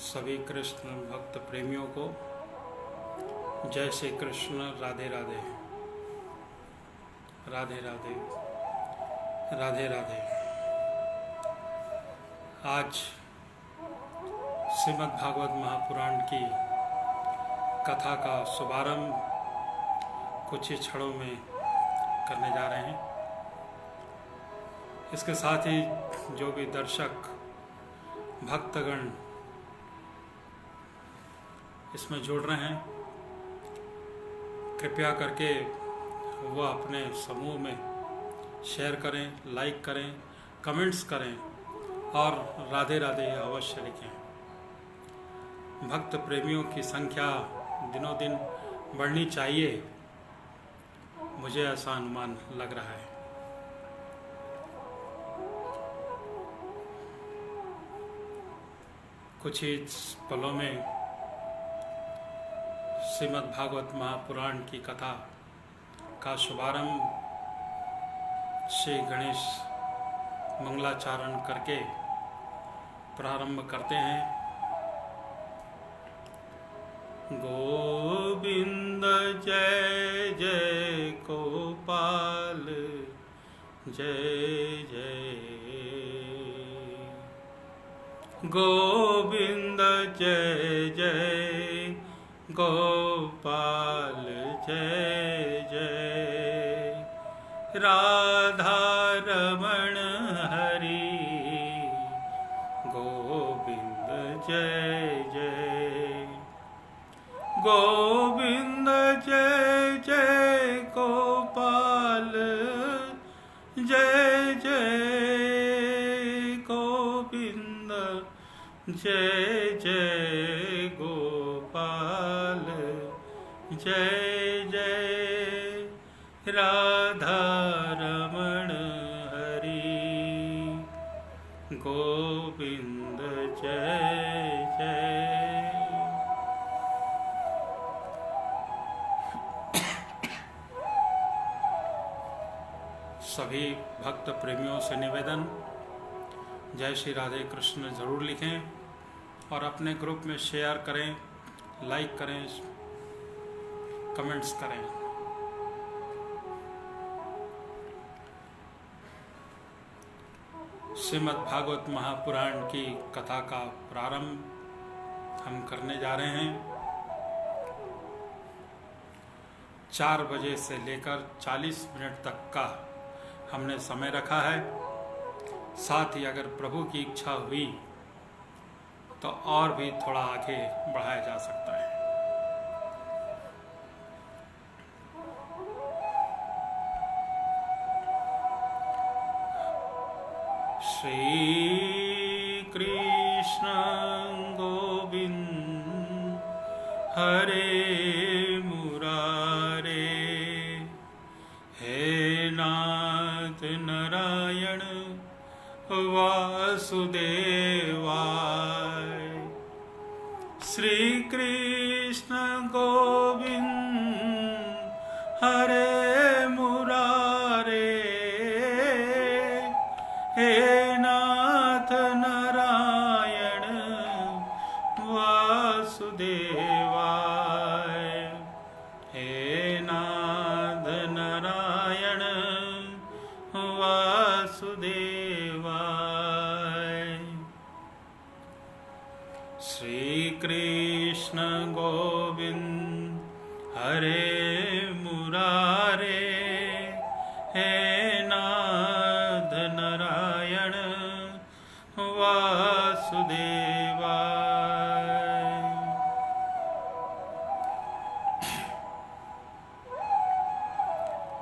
सभी कृष्ण भक्त प्रेमियों को जय श्री कृष्ण। राधे राधे राधे राधे राधे राधे। आज श्रीमद् भागवत महापुराण की कथा का शुभारंभ कुछ ही क्षणों में करने जा रहे हैं। इसके साथ ही जो भी दर्शक भक्तगण इसमें जुड़ रहे हैं, कृपया करके वह अपने समूह में शेयर करें, लाइक करें, कमेंट्स करें और राधे राधे अवश्य लिखें। भक्त प्रेमियों की संख्या दिनों दिन बढ़नी चाहिए, मुझे ऐसा अनुमान लग रहा है। कुछ ही पलों में श्रीमद् भागवत महापुराण की कथा का शुभारंभ श्री गणेश मंगलाचरण करके प्रारंभ करते हैं। गोविंद जय जय गोपाल जय जय, गोविंद जय जय गोपाल जय जय, राधा रमण हरि गोविंद जय जय, गोविंद जय जय गोपाल जय जय, गोविंद जय जय गोपाल जय जय, राधा रमण हरि गोविंद जय जय। सभी भक्त प्रेमियों से निवेदन, जय श्री राधे कृष्ण जरूर लिखें और अपने ग्रुप में शेयर करें, लाइक करें, कमेंट्स करें। श्रीमद् भागवत महापुराण की कथा का प्रारंभ हम करने जा रहे हैं। 4 बजे से लेकर 40 मिनट तक का हमने समय रखा है। साथ ही अगर प्रभु की इच्छा हुई तो और भी थोड़ा आगे बढ़ाया जा सकता है। श्री कृष्ण गोविंद हरे मुरारे, हे नाथ नारायण वासुदेवाय, श्री कृष्ण गोविंद हरे मुरारे, हे नाथ नारायण वासुदेवाय, हे नाथ नारायण वासुदेवाय, श्री कृष्ण गोविंद हरे मुरारे, हे नाथ नारायण वासुदेवाय।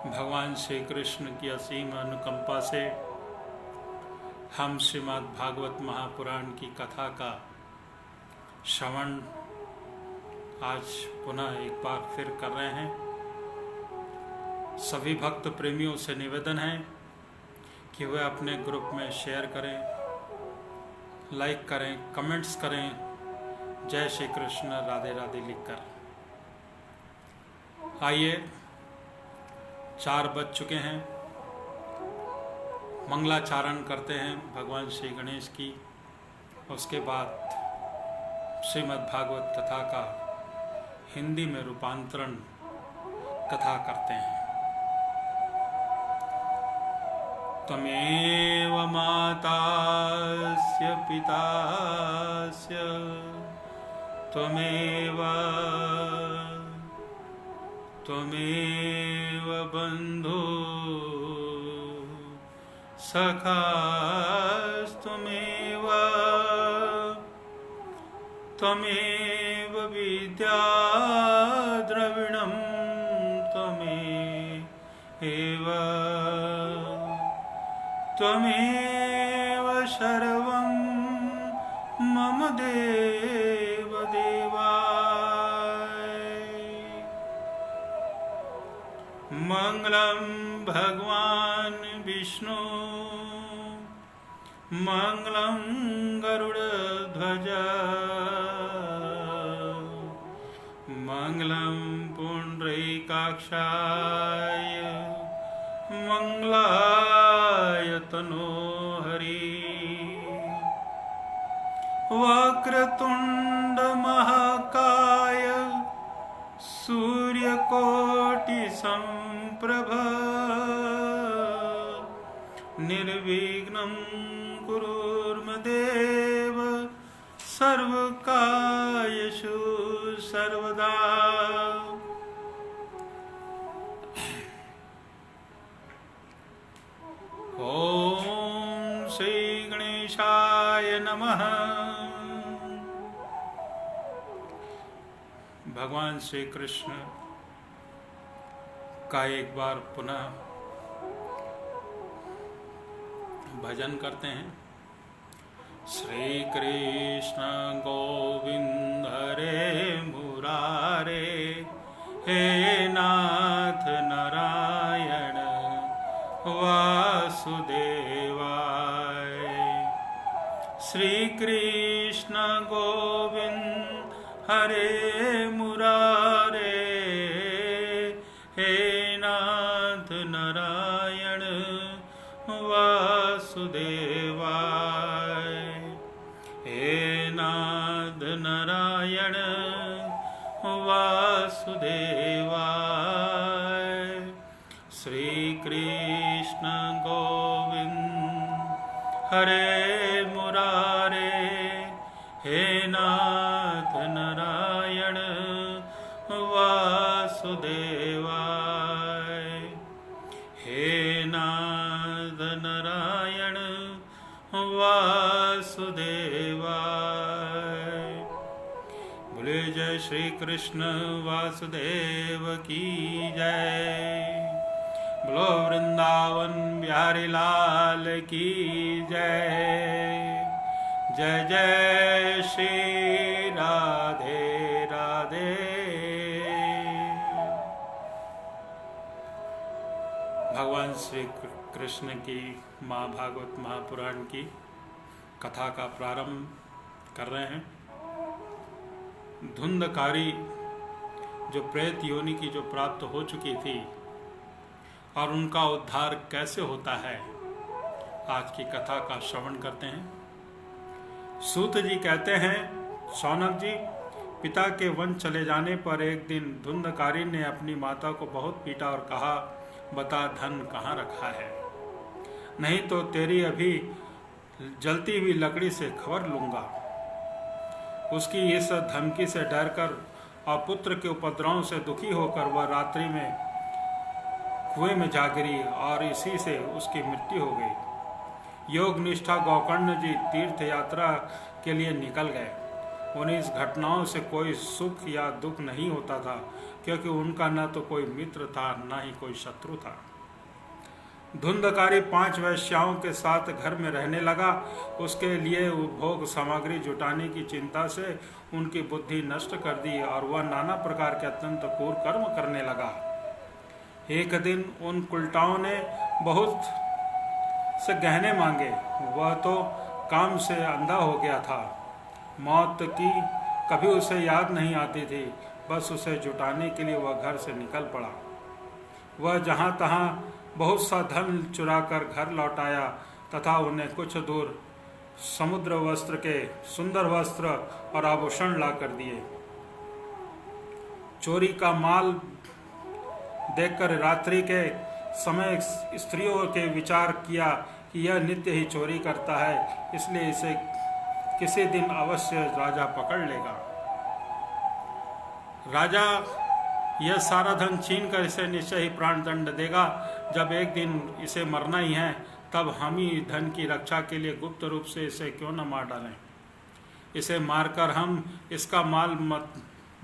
भगवान श्री कृष्ण की असीम अनुकंपा से हम श्रीमद् भागवत महापुराण की कथा का श्रवण आज पुनः एक बार फिर कर रहे हैं। सभी भक्त प्रेमियों से निवेदन है कि वे अपने ग्रुप में शेयर करें, लाइक करें, कमेंट्स करें, जय श्री कृष्ण राधे राधे लिखकर। आइए, 4 बज चुके हैं, मंगलाचरण करते हैं भगवान श्री गणेश की। उसके बाद श्रीमद् भागवत कथा का हिंदी में रूपांतरण कथा करते हैं। त्वमेव मातास्य पितास्य त्वमेव बन्धु सखास्त्वमेव त्वमेव विद्या द्रविणं त्वमेव सर्वं मम देव देवाय। मंगलं भगवान् विष्णु मंगलं गरुडध्वज मंगलं पुण्डरीकाक्षाय मंगलाय तनोहरि। वक्रतुंड महाकाय सूर्यकोटि संप्रभ निर्विघ्नं कुरुर्मदेव सर्वकार्येषु सर्वदा। ओम श्री गणेशाय नमः। भगवान श्री कृष्ण का एक बार पुनः भजन करते हैं। श्री कृष्ण गोविंद हरे मुरारे हे नाथ नारायण वासुदेवाय। श्री कृष्ण गोविंद हरे मुरारे हे नाथ नारायण वासुदेवाय। हे नाथ नारायण वासुदेवाय। श्री कृष्ण गोविंद हरे मुरारे हे नाथ नारायण वासुदेवाय। हे नाथ नारायण वासुदेवाय। बोले जय श्री कृष्ण वासुदेव की जय। बोलो वृंदावन बिहारी लाल की जय। जय जय श्री राधे राधे। भगवान श्री कृष्ण की महाभागवत महापुराण की कथा का प्रारंभ कर रहे हैं। धुंधकारी जो प्रेत योनि की जो प्राप्त हो चुकी थी और उनका उद्धार कैसे होता है, आज की कथा का श्रवण करते हैं। सूत जी कहते हैं, शौनक जी, पिता के वन चले जाने पर एक दिन धुंधकारी ने अपनी माता को बहुत पीटा और कहा, बता धन कहाँ रखा है, नहीं तो तेरी अभी जलती हुई लकड़ी से खबर लूंगा। उसकी इस धमकी से डरकर और पुत्र के उपद्रव से दुखी होकर वह रात्रि में कुएं में जा गिरी और इसी से उसकी मृत्यु हो गई। योग निष्ठा गोकर्ण जी तीर्थ यात्रा के लिए निकल गए। उन्हें इस घटनाओं से कोई सुख या दुख नहीं होता था, क्योंकि उनका न तो कोई मित्र था न ही कोई शत्रु था। धुंधकारी 5 वैश्याओं के साथ घर में रहने लगा। उसके लिए उपभोग सामग्री जुटाने की चिंता से उनकी बुद्धि नष्ट कर दी और वह नाना प्रकार के अत्यंत क्रूर कर्म करने लगा। एक दिन उन कुलटाओं ने बहुत से गहने मांगे। वह तो काम से अंधा हो गया था। मौत की कभी उसे याद नहीं आती थी, बस उसे जुटाने के लिए वह घर से निकल पड़ा। वह जहाँ तहाँ बहुत सा धन चुराकर घर लौट आया तथा उन्हें कुछ दूर समुद्र वस्त्र के सुंदर वस्त्र और आभूषण ला कर दिए। चोरी का माल देखकर रात्रि के समय स्त्रियों के विचार किया कि यह नित्य ही चोरी करता है, इसलिए इसे किसी दिन अवश्य राजा पकड़ लेगा। राजा यह सारा धन छीन कर इसे निश्चय ही प्राण दंड देगा। जब एक दिन इसे मरना ही है, तब हम ही धन की रक्षा के लिए गुप्त रूप से इसे क्यों न मार डालें। इसे मारकर हम इसका माल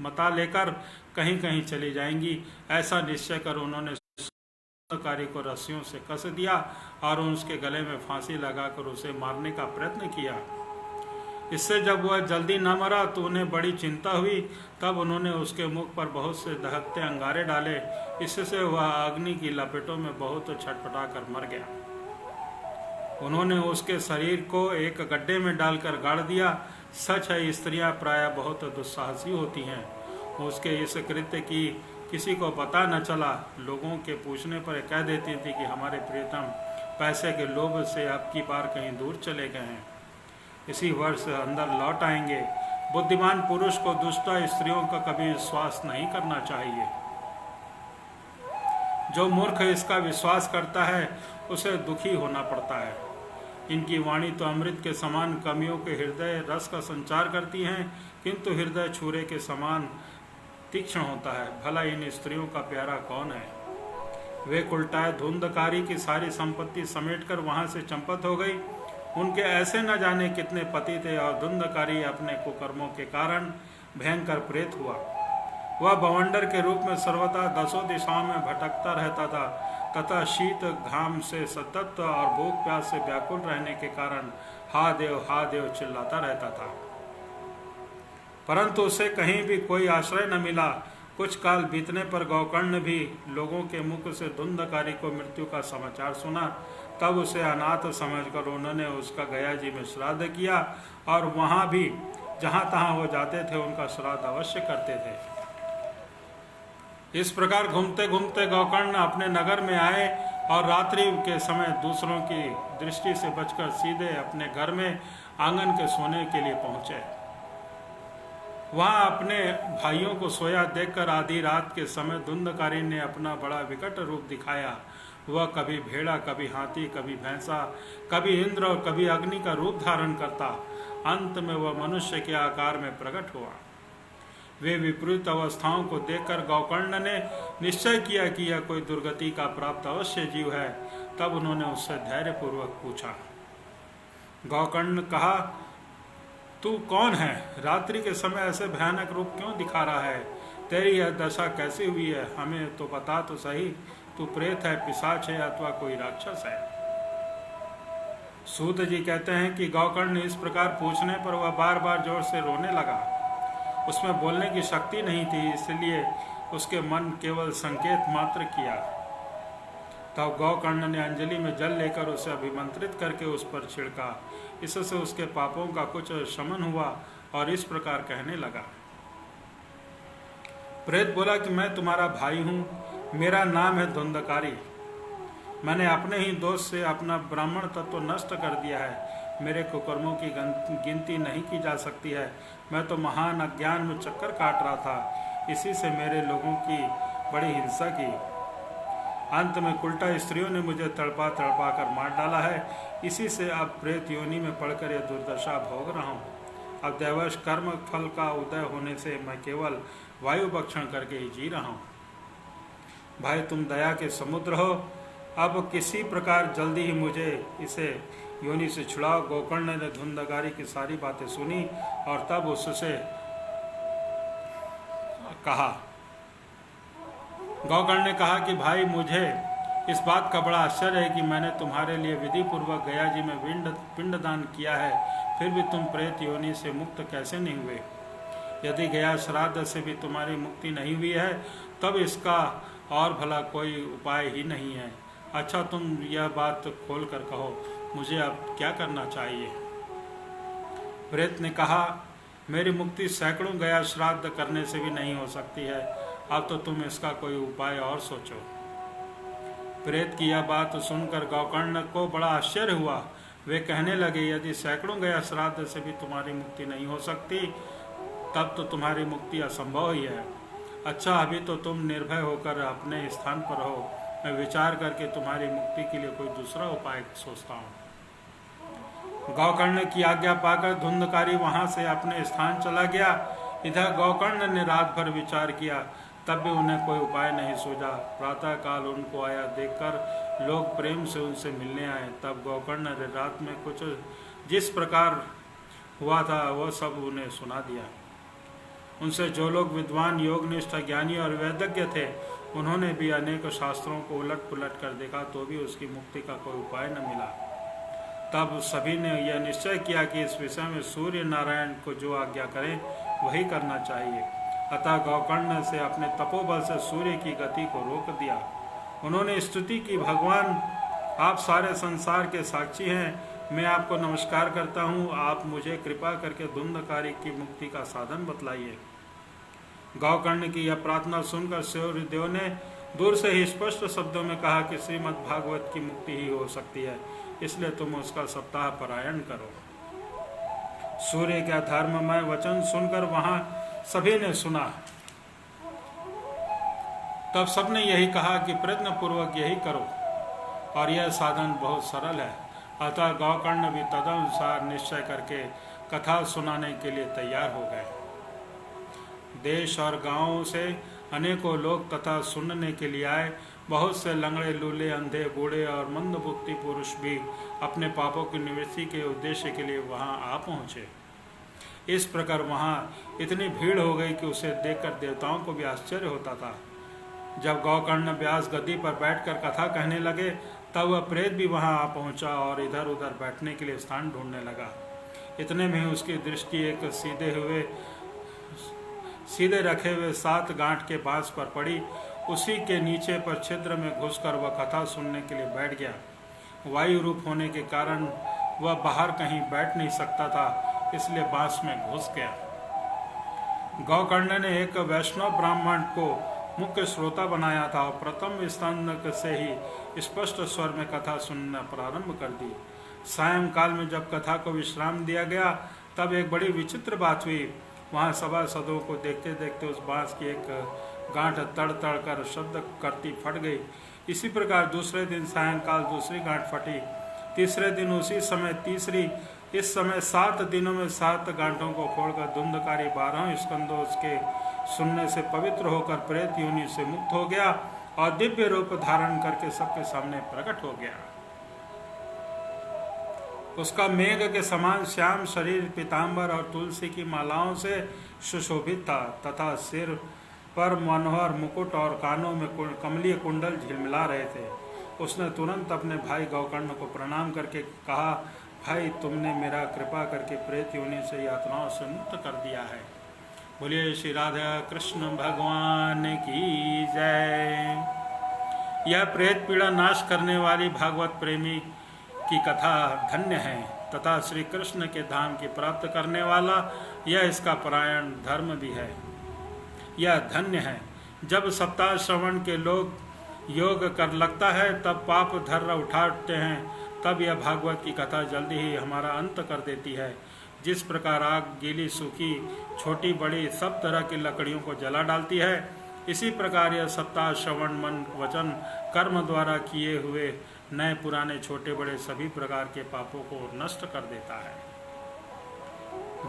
मता लेकर कहीं कहीं चली जाएंगी। ऐसा निश्चय कर उन्होंने कारी को रस्सियों से कस दिया और उसके गले में फांसी लगाकर उसे मारने का प्रयत्न किया। इससे जब वह जल्दी न मरा तो उन्हें बड़ी चिंता हुई। तब उन्होंने उसके मुख पर बहुत से दहकते अंगारे डाले। इससे वह अग्नि की लपेटों में बहुत छटपटा कर मर गया। उन्होंने उसके शरीर को एक गड्ढे में डालकर गाड़ दिया। सच है, स्त्रियां प्रायः बहुत दुस्साहसी होती हैं। उसके इस कृत्य की किसी को पता न चला। लोगों के पूछने पर कह देती थी कि हमारे प्रियतम पैसे के लोभ से अब की बार कहीं दूर चले गए हैं, इसी वर्ष अंदर लौट आएंगे। बुद्धिमान पुरुष को दुष्ट स्त्रियों का कभी विश्वास नहीं करना चाहिए। जो मूर्ख इसका विश्वास करता है उसे दुखी होना पड़ता है। इनकी वाणी तो अमृत के समान कमियों के हृदय रस का संचार करती हैं, किंतु हृदय छुरे के समान तीक्ष्ण होता है। भला इन स्त्रियों का प्यारा कौन है। वे कुलटाए धुंधकारी की सारी संपत्ति समेटकर वहां से चंपत हो गई। उनके ऐसे न जाने कितने पति थे और धुंधकारी अपने कुकर्मों के कारण भयंकर प्रेत हुआ। वह बवंडर के रूप में सर्वदा दसों दिशाओं में भटकता रहता था तथा शीत घाम से सतत और भूख प्यास से व्याकुल रहने के कारण हा देव चिल्लाता रहता था, परंतु उसे कहीं भी कोई आश्रय न मिला। कुछ काल बीतने पर गोकर्ण भी लोगों के मुख से धुंधकारी को मृत्यु का समाचार सुना। तब उसे अनाथ समझकर उन्होंने उसका गया जी में श्राद्ध किया और वहां भी जहां तहां वो जाते थे उनका श्राद्ध अवश्य करते थे। इस प्रकार घूमते घूमते गोकर्ण अपने नगर में आए और रात्रि के समय दूसरों की दृष्टि से बचकर सीधे अपने घर में आंगन के सोने के लिए पहुंचे। वहां अपने भाइयों को सोया देखकर आधी रात के समय धुंधकारी ने अपना बड़ा विकट रूप दिखाया। वह कभी भेड़ा, कभी हाथी, कभी भैंसा, कभी इंद्र और कभी अग्नि का रूप धारण करता। अंत में वह मनुष्य के आकार में प्रकट हुआ। वे विपरीत अवस्थाओं को देखकर गोकर्ण ने निश्चय किया कि यह कोई दुर्गति का प्राप्त अवश्य जीव है। तब उन्होंने उससे धैर्यपूर्वक पूछा। गोकर्ण कहा, तू कौन है? रात्रि के समय ऐसे भयानक रूप क्यों दिखा रहा है? तेरी यह दशा कैसी हुई है? हमें तो बता तो सही। तू प्रेत है, पिशाच है अथवा कोई राक्षस है? सूत जी कहते हैं कि गोकर्ण इस प्रकार पूछने पर वह बार बार जोर से रोने लगा। उसमें बोलने की शक्ति नहीं थी, इसलिए उसके मन केवल संकेत मात्र किया। तब गोकर्ण ने अंजलि में जल लेकर उसे अभिमंत्रित करके उस पर छिड़का। इससे उसके पापों का कुछ शमन हुआ और इस प्रकार कहने लगा। प्रेत बोला कि मैं तुम्हारा भाई हूँ, मेरा नाम है धुंधकारी। मैंने अपने ही दोष से अपना ब्राह्मण तत्व नष्ट कर दिया है। मेरे कुकर्मों की गिनती नहीं की जा सकती है। मैं तो महान अज्ञान में चक्कर काट रहा था, इसी से मेरे लोगों की बड़ी हिंसा की। अंत में उल्टा स्त्रियों ने मुझे तड़पा तड़पा कर मार डाला है। इसी से अब प्रेत योनि में पड़कर यह दुर्दशा भोग रहा हूँ। अब दैवश कर्म फल का उदय होने से मैं केवल वायु भक्षण करके ही जी रहा हूँ। भाई, तुम दया के समुद्र हो, अब किसी प्रकार जल्दी ही मुझे इसे योनि से छुड़ाओ। गोकर्ण ने धुंधकारी की सारी बातें सुनी और तब उससे कहा। गोकर्ण ने कहा कि भाई, मुझे इस बात का बड़ा आश्चर्य है कि मैंने तुम्हारे लिए विधि पूर्वक गया जी में पिंडदान किया है, फिर भी तुम प्रेत योनि से मुक्त कैसे नहीं हुए? यदि गया श्राद्ध से भी तुम्हारी मुक्ति नहीं हुई है, तब इसका और भला कोई उपाय ही नहीं है। अच्छा, तुम यह बात खोल कर कहो, मुझे अब क्या करना चाहिए? प्रेत ने कहा, मेरी मुक्ति सैकड़ों गया श्राद्ध करने से भी नहीं हो सकती है। अब तो तुम इसका कोई उपाय और सोचो। प्रेत की यह बात सुनकर गोकर्ण को बड़ा आश्चर्य हुआ। वे कहने लगे, यदि सैकड़ों गया श्राद्ध से भी तुम्हारी मुक्ति नहीं हो सकती, तब तो तुम्हारी मुक्ति असंभव ही है। अच्छा, अभी तो तुम निर्भय होकर अपने स्थान पर हो, मैं विचार करके तुम्हारी मुक्ति के लिए कोई दूसरा उपाय सोचता हूँ। गौकर्ण की आज्ञा पाकर धुंधकारी वहां से अपने स्थान चला गया। इधर गौकर्ण ने रात भर विचार किया, तब भी उन्हें कोई उपाय नहीं सूझा। प्रातः काल उनको आया देखकर लोग प्रेम से उनसे मिलने आए। तब गौकर्ण ने रात में कुछ जिस प्रकार हुआ था वह सब उन्हें सुना दिया। उनसे जो लोग विद्वान, योगनिष्ठ, ज्ञानी और वैदज्ञ थे, उन्होंने भी अनेक शास्त्रों को उलट पुलट कर देखा, तो भी उसकी मुक्ति का कोई उपाय न मिला। तब सभी ने यह निश्चय किया कि इस विषय में सूर्य नारायण को जो आज्ञा करें वही करना चाहिए। अतः गौकर्ण से अपने तपोबल से सूर्य की गति को रोक दिया। उन्होंने स्तुति की, भगवान आप सारे संसार के साक्षी हैं, मैं आपको नमस्कार करता हूँ, आप मुझे कृपा करके धुंधकारी की मुक्ति का साधन बतलाइए। गौकर्ण की यह प्रार्थना सुनकर सूर्यदेव ने दूर से ही स्पष्ट शब्दों में कहा कि श्रीमद् भागवत की मुक्ति ही हो सकती है, इसलिए तुम उसका सप्ताह पारायण करो। सूर्य का धर्ममय वचन सुनकर वहां सभी ने सुना। तब सबने यही कहा कि प्रयत्न पूर्वक यही करो, और यह साधन बहुत सरल है। अतः गौकर्ण भी तदनुसार निश्चय करके कथा सुनाने के लिए तैयार हो गए। देश और गांवों से अनेकों लोग कथा सुनने के लिए आए। बहुत से लंगड़े, लूले, अंधे, बूढ़े और मंदबुद्धि पुरुष भी अपने पापों की निवृत्ति के उद्देश्य के लिए वहां आ पहुंचे। इस प्रकार वहां इतनी भीड़ हो गई कि उसे देखकर देवताओं को भी आश्चर्य होता था। जब गौकर्ण व्यास गद्दी पर बैठकर कथा कहने लगे, तब वह प्रेत भी वहां आ पहुंचा और इधर उधर बैठने के लिए स्थान ढूंढने लगा। इतने में उसकी दृष्टि एक सीधे रखे हुए 7 गांठ के बांस पर पड़ी। उसी के नीचे पर छिद्र में घुसकर वह कथा सुनने के लिए बैठ गया। वायु रूप होने के कारण वह बाहर कहीं बैठ नहीं सकता था, इसलिए बांस में घुस गया। गौकर्ण ने एक वैष्णव ब्राह्मण को मुख्य श्रोता बनाया था और प्रथम स्कंद से ही स्पष्ट स्वर में कथा सुनना प्रारंभ कर दी। सायंकाल में जब कथा को विश्राम दिया गया, तब एक बड़ी विचित्र बात हुई। वहां सभासदों को देखते देखते उस बांस की एक गांठ तड़ तड़ कर शब्द करती फट गई। इसी प्रकार दूसरे दिन सायंकाल दूसरी गांठ फटी, तीसरे दिन उसी समय तीसरी। इस समय 7 दिनों में 7 गांठों को फोड़कर धुंधकारी 12 स्कंदों के सुनने से पवित्र होकर प्रेत योनि से मुक्त हो गया और दिव्य रूप धारण करके सबके सामने प्रकट हो गया। उसका मेघ के समान श्याम शरीर पीतांबर और तुलसी की मालाओं से सुशोभित था तथा सिर पर मनोहर मुकुट और कानों में कमलीय कुंडल झिलमिला रहे थे। उसने तुरंत अपने भाई गौकर्ण को प्रणाम करके कहा, भाई, तुमने मेरा कृपा करके प्रेत योनि से यातनाओं से मुक्त कर दिया है। बोलिए श्री राधा कृष्ण भगवान की जय। यह प्रेत पीड़ा नाश करने वाली भागवत प्रेमी की कथा धन्य है तथा श्री कृष्ण के धाम की प्राप्त करने वाला यह इसका परायण धर्म भी है। यह धन्य है। जब सप्ताह श्रवण के लोग योग कर लगता है, तब पाप धर्रा उठाते हैं, तब यह भागवत की कथा जल्दी ही हमारा अंत कर देती है। जिस प्रकार आग गीली सूखी छोटी बड़ी सब तरह की लकड़ियों को जला डालती है, इसी प्रकार यह सप्ताह श्रवण मन वचन कर्म द्वारा किए हुए नए पुराने छोटे बड़े सभी प्रकार के पापों को नष्ट कर देता है।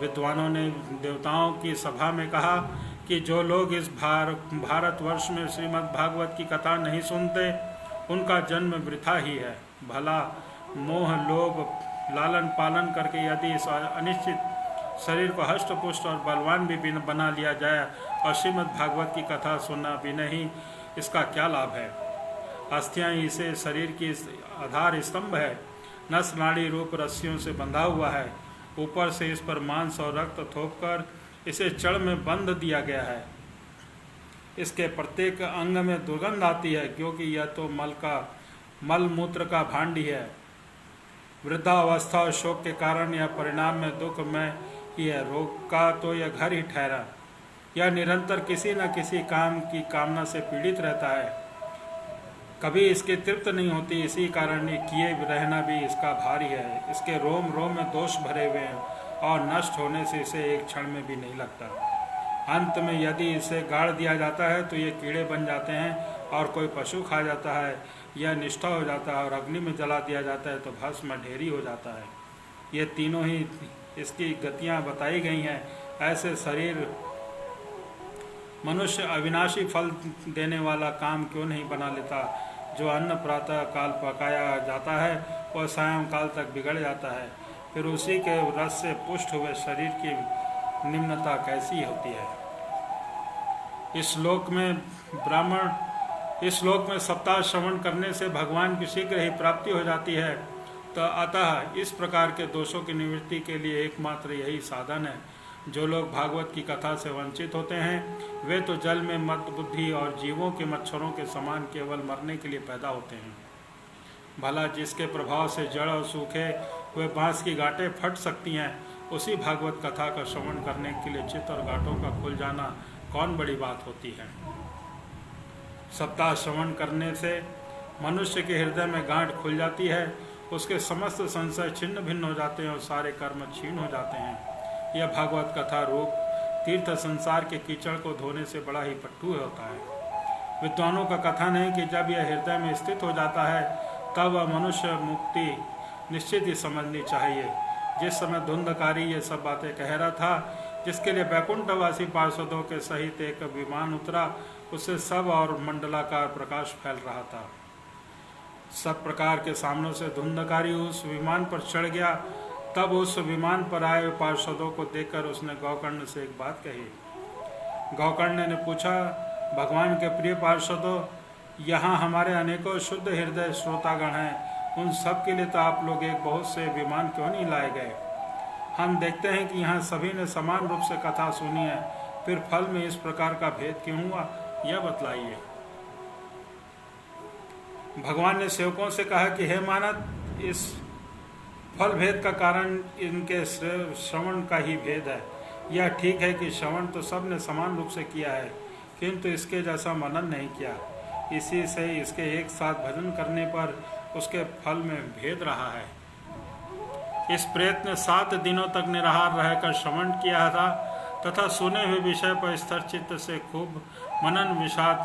विद्वानों ने देवताओं की सभा में कहा कि जो लोग इस भारतवर्ष में श्रीमद् भागवत की कथा नहीं सुनते, उनका जन्म वृथा ही है। भला मोह लोभ लालन पालन करके यदि इस अनिश्चित शरीर को हष्ट पुष्ट और बलवान भी बना लिया जाए और श्रीमद् भागवत की कथा सुनना भी नहीं, इसका क्या लाभ है। अस्थियां इसे शरीर की आधार स्तंभ है, नस नाड़ी रूप रस्सियों से बंधा हुआ है। ऊपर से इस पर मांस और रक्त थोपकर इसे चढ़ में बंध दिया गया है। इसके प्रत्येक अंग में दुर्गंध आती है, क्योंकि यह तो मल मूत्र का भांडी है। वृद्धावस्था और शोक के कारण यह परिणाम में दुख में ही है। रोग का तो यह घर ही ठहरा। यह निरंतर किसी न किसी काम की कामना से पीड़ित रहता है। कभी इसकी तृप्त नहीं होती, इसी कारण किए रहना भी इसका भारी है। इसके रोम रोम में दोष भरे हुए हैं और नष्ट होने से इसे एक क्षण में भी नहीं लगता। अंत में यदि इसे गाड़ दिया जाता है तो ये कीड़े बन जाते हैं और कोई पशु खा जाता है, यह निष्ठा हो जाता है और अग्नि में जला दिया जाता है तो भस्म ढेरी हो जाता है। ये तीनों ही इसकी गतियाँ बताई गई हैं। ऐसे शरीर मनुष्य अविनाशी फल देने वाला काम क्यों नहीं बना लेता। जो अन्न प्रातः काल पकाया जाता है वह सायंकाल तक बिगड़ जाता है, फिर उसी के रस से पुष्ट हुए शरीर की निम्नता कैसी होती है। इस लोक में सप्ताह श्रवण करने से भगवान की शीघ्र ही प्राप्ति हो जाती है। तो अतः इस प्रकार के दोषों की निवृत्ति के लिए एकमात्र यही साधन है। जो लोग भागवत की कथा से वंचित होते हैं वे तो जल में मद बुद्धि और जीवों के मच्छरों के समान केवल मरने के लिए पैदा होते हैं। भला जिसके प्रभाव से जड़ और सूखे हुए बांस की गांठें फट सकती हैं, उसी भागवत कथा का श्रवण करने के लिए चित्त और गांठों का खुल जाना कौन बड़ी बात होती है। सप्ताह श्रवण करने से मनुष्य के हृदय में गांठ खुल जाती है, उसके समस्त संशय छिन्न भिन्न हो जाते हैं और सारे कर्म क्षीण हो जाते हैं। यह भागवत कथा रूप तीर्थ संसार के कीचड़ को धोने से बड़ा ही पट्टू होता है। विद्वानों का कथन है कि जब यह हृदय में स्थित हो जाता है तब वह मनुष्य मुक्ति निश्चित ही समझनी चाहिए। जिस समय धुंधकारी ये सब बातें कह रहा था, जिसके लिए वैकुंठवासी पार्षदों के सहित एक विमान उतरा, उससे सब और मंडलाकार प्रकाश फैल रहा था। सब प्रकार के सामनों से धुंधकारी उस विमान पर चढ़ गया। तब उस विमान पर आए पार्षदों को देखकर उसने गौकर्ण से एक बात कही। गौकर्ण ने पूछा, भगवान के प्रिय पार्षदों, यहाँ हमारे अनेकों शुद्ध हृदय श्रोतागण हैं, उन सब के लिए तो आप लोग एक बहुत से विमान क्यों नहीं लाए गए। हम देखते हैं कि यहाँ सभी ने समान रूप से कथा सुनी है, फिर फल में इस प्रकार का भेद क्यों हुआ, यह बतलाइए। भगवान ने सेवकों से कहा कि हे मानद, इस फल भेद का कारण इनके श्रवण का ही भेद है। यह ठीक है कि श्रवण तो सब ने समान रूप से किया है, किंतु इसके जैसा मनन नहीं किया। इसी से इसके एक साथ भजन करने पर उसके फल में भेद रहा है। इस प्रेत ने 7 दिनों तक निराहार रहकर श्रवण किया था तथा सुने हुए विषय पर स्थिर चित्त से खूब मनन विषाद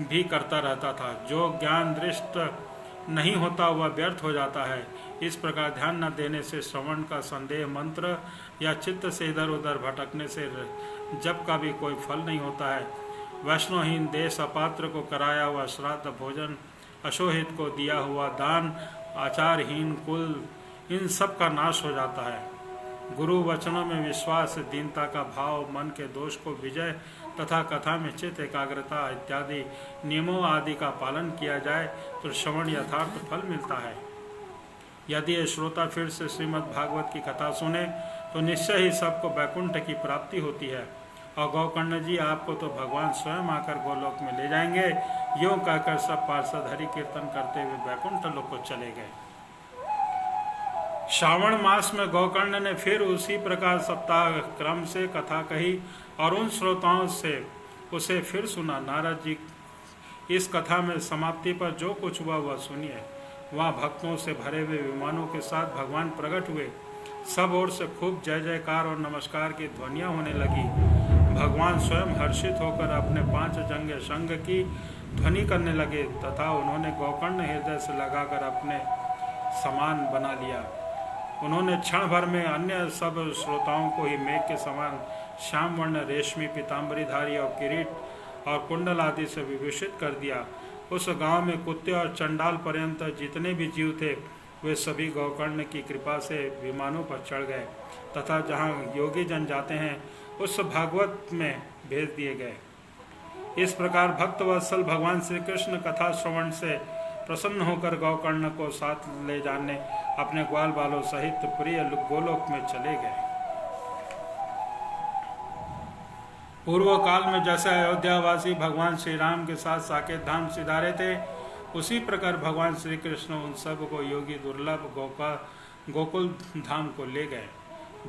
भी करता रहता था। जो ज्ञान दृष्ट नहीं होता वह व्यर्थ हो जाता है। इस प्रकार ध्यान न देने से श्रवण का संदेह मंत्र या चित्त से इधर उधर भटकने से जब का भी कोई फल नहीं होता है। वैष्णवहीन देश अपात्र को कराया हुआ श्राद्ध भोजन, अशोहित को दिया हुआ दान, आचारहीन कुल, इन सब का नाश हो जाता है। गुरु वचनों में विश्वास, दीनता का भाव, मन के दोष को विजय तथा कथा में चित्त एकाग्रता इत्यादि नियमों आदि का पालन किया जाए तो श्रवण यथार्थ फल मिलता है। यदि ये श्रोता फिर से श्रीमद् भागवत की कथा सुने तो निश्चय ही सबको वैकुंठ की प्राप्ति होती है। और गौकर्ण जी, आपको तो भगवान स्वयं आकर गोलोक में ले जाएंगे। यूं कहकर सब पार्षद हरि कीर्तन करते हुए वैकुंठ लोक को चले गए। श्रावण मास में गौकर्ण ने फिर उसी प्रकार सप्ताह क्रम से कथा कही और उन श्रोताओं से उसे फिर सुना। नारद जी, इस कथा में समाप्ति पर जो कुछ हुआ वह सुनिए। वहाँ भक्तों से भरे हुए विमानों के साथ भगवान प्रकट हुए। सब ओर से खूब जय जयकार और नमस्कार की ध्वनियाँ होने लगी। भगवान स्वयं हर्षित होकर अपने 5 जंगे शंख की ध्वनि करने लगे तथा उन्होंने गौकर्ण हृदय से लगाकर अपने समान बना लिया। उन्होंने क्षण भर में अन्य सब श्रोताओं को ही मेघ के समान श्याम वर्ण रेशमी पीताम्बरीधारी और किरीट और कुंडल आदि से विभूषित कर दिया। उस गांव में कुत्ते और चंडाल पर्यंत जितने भी जीव थे वे सभी गौकर्ण की कृपा से विमानों पर चढ़ गए तथा जहां योगी जन जाते हैं उस भागवत में भेज दिए गए। इस प्रकार भक्त वत्सल भगवान श्री कृष्ण कथा श्रवण से प्रसन्न होकर गौकर्ण को साथ ले जाने अपने ग्वाल बालों सहित प्रिय गोलोक में चले गए। पूर्व काल में जैसे अयोध्यावासी भगवान श्री राम के साथ साकेत धाम सिधारे थे, उसी प्रकार भगवान श्री कृष्ण उन सब को योगी दुर्लभ गोकुल धाम को ले गए।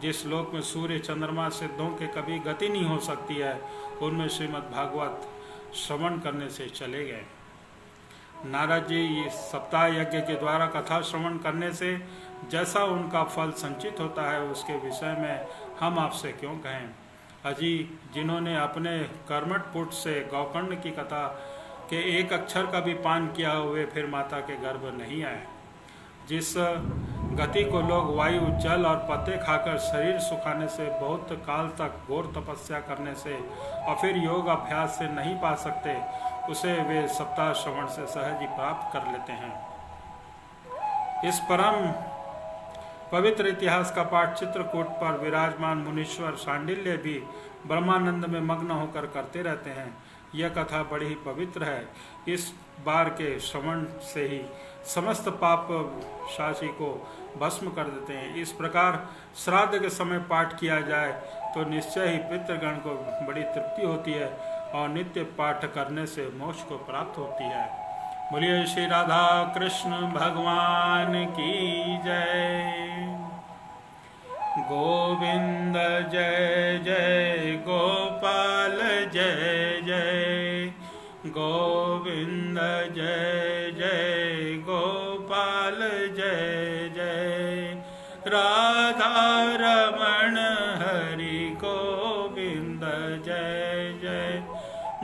जिस लोक में सूर्य चंद्रमा सिद्धों के कभी गति नहीं हो सकती है, उनमें श्रीमद् भागवत श्रवण करने से चले गए। नारद जी इस सप्ताह यज्ञ के द्वारा कथा श्रवण करने से जैसा उनका फल संचित होता है उसके विषय में हम आपसे क्यों कहें। अजी जिन्होंने अपने कर्मठ पुट से गौकर्ण की कथा के एक अक्षर का भी पान किया हुए फिर माता के गर्भ नहीं आए, जिस गति को लोग वायु जल और पत्ते खाकर शरीर सुखाने से बहुत काल तक घोर तपस्या करने से और फिर योग अभ्यास से नहीं पा सकते, उसे वे सप्ताह श्रवण से सहज ही प्राप्त कर लेते हैं। इस परम पवित्र इतिहास का पाठ चित्रकूट पर विराजमान मुनीश्वर शांडिल्य भी ब्रह्मानंद में मग्न होकर करते रहते हैं। यह कथा बड़ी ही पवित्र है। इस बार के श्रवण से ही समस्त पाप शासी को भस्म कर देते हैं। इस प्रकार श्राद्ध के समय पाठ किया जाए तो निश्चय ही पितृगण को बड़ी तृप्ति होती है और नित्य पाठ करने से मोक्ष को प्राप्त होती है। बोलिए श्री राधा कृष्ण भगवान की जय। गोविंद जय जय गोपाल जय जय, गोविंद जय जय गोपाल जय जय, राधा रमण हरि गोविंद जय जय,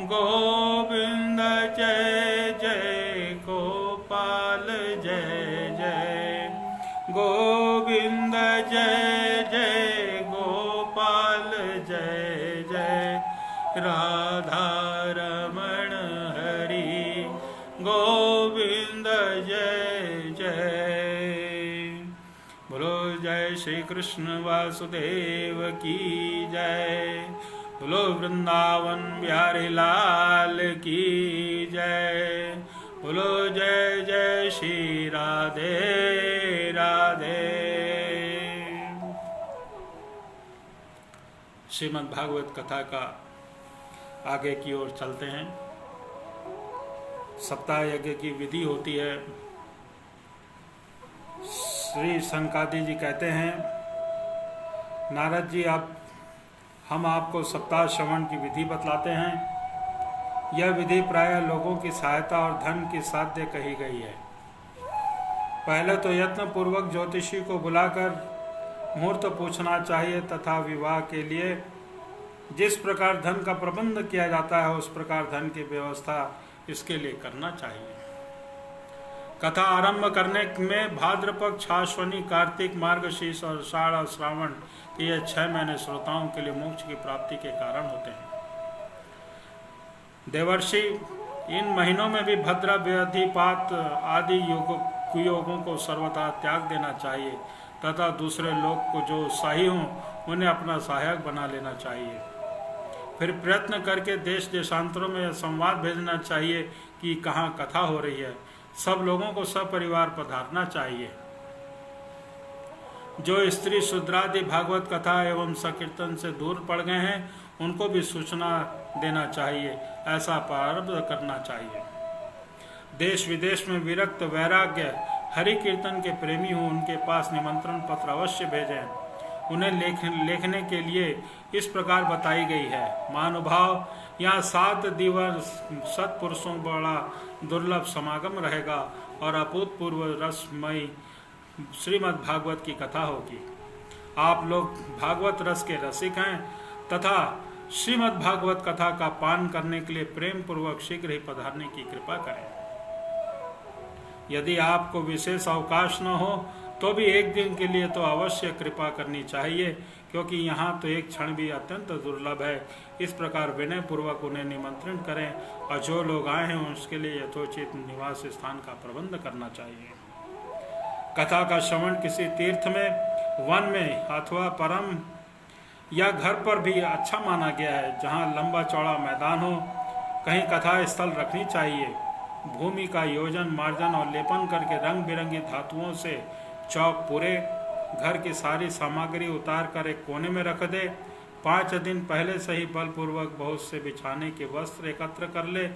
गोविंद जय जय गोपाल जय जय, गोविंद जय जय गोपाल जय जय, राधा रमण हरि गोविंद जय जय। बोलो जय श्री कृष्ण वासुदेव की जय। बोलो वृंदावन बिहारी लाल की जय। बोलो जय जय श्री राधे राधे। श्रीमद् भागवत कथा का आगे की ओर चलते हैं। सप्ताह यज्ञ की विधि होती है। श्री संकादि जी कहते हैं, नारद जी हम आपको सप्ताह श्रवण की विधि बतलाते हैं। यह विधि प्रायः लोगों की सहायता और धन की साध्य कही गई है। पहले तो यत्न पूर्वक ज्योतिषी को बुलाकर मुहूर्त पूछना चाहिए तथा विवाह के लिए जिस प्रकार धन का प्रबंध किया जाता है उस प्रकार धन की व्यवस्था इसके लिए करना चाहिए। कथा आरंभ करने में भाद्रपक्ष, आश्विनी, कार्तिक, मार्गशीर्ष और आषाढ़ और श्रावण के ये 6 महीने श्रोताओं के लिए मोक्ष की प्राप्ति के कारण होते हैं। देवर्षि इन महीनों में भी भद्रा, व्यधिपात आदि कुयोगों को सर्वथा त्याग देना चाहिए तथा दूसरे लोग को जो उत्साही हों उन्हें अपना सहायक बना लेना चाहिए। फिर प्रयत्न करके देश देशांतरों में संवाद भेजना चाहिए कि कहाँ कथा हो रही है। सब लोगों को सपरिवार पधारना चाहिए। जो स्त्री शूद्रादि भागवत कथा एवं संकीर्तन से दूर पड़ गए हैं उनको भी सूचना देना चाहिए, ऐसा प्रारंभ करना चाहिए। देश विदेश में विरक्त वैराग्य हरि कीर्तन के प्रेमी हो उनके पास निमंत्रण पत्र अवश्य भेजें। उन्हें लेखने के लिए इस प्रकार बताई गई है। महानुभाव, यहाँ 7 दिवस सत्पुरुषों बड़ा दुर्लभ समागम रहेगा और अभूतपूर्व रसमयी श्रीमद् भागवत की कथा होगी। आप लोग भागवत रस के रसिक हैं तथा श्रीमद् भागवत कथा का पान करने के लिए प्रेम पूर्वक शीघ्र ही पधारने की कृपा करें। यदि आपको विशेष अवकाश न हो तो भी एक दिन के लिए तो अवश्य कृपा करनी चाहिए, क्योंकि यहाँ तो एक क्षण भी अत्यंत दुर्लभ है। इस प्रकार विनय पूर्वक उन्हें निमंत्रण करें और जो लोग आए हैं उसके लिए यथोचित निवास स्थान का प्रबंध करना चाहिए। कथा का श्रवण किसी तीर्थ में, वन में अथवा परम या घर पर भी अच्छा माना गया है, जहाँ लंबा चौड़ा मैदान हो। कहीं कथा स्थल रखनी चाहिए। भूमि का योजन, मार्जन और लेपन करके रंग बिरंगी धातुओं से चौक पूरे। घर की सारी सामग्री उतार कर एक कोने में रख दे। 5 दिन पहले से ही बलपूर्वक बहुत से बिछाने के वस्त्र एकत्र कर ले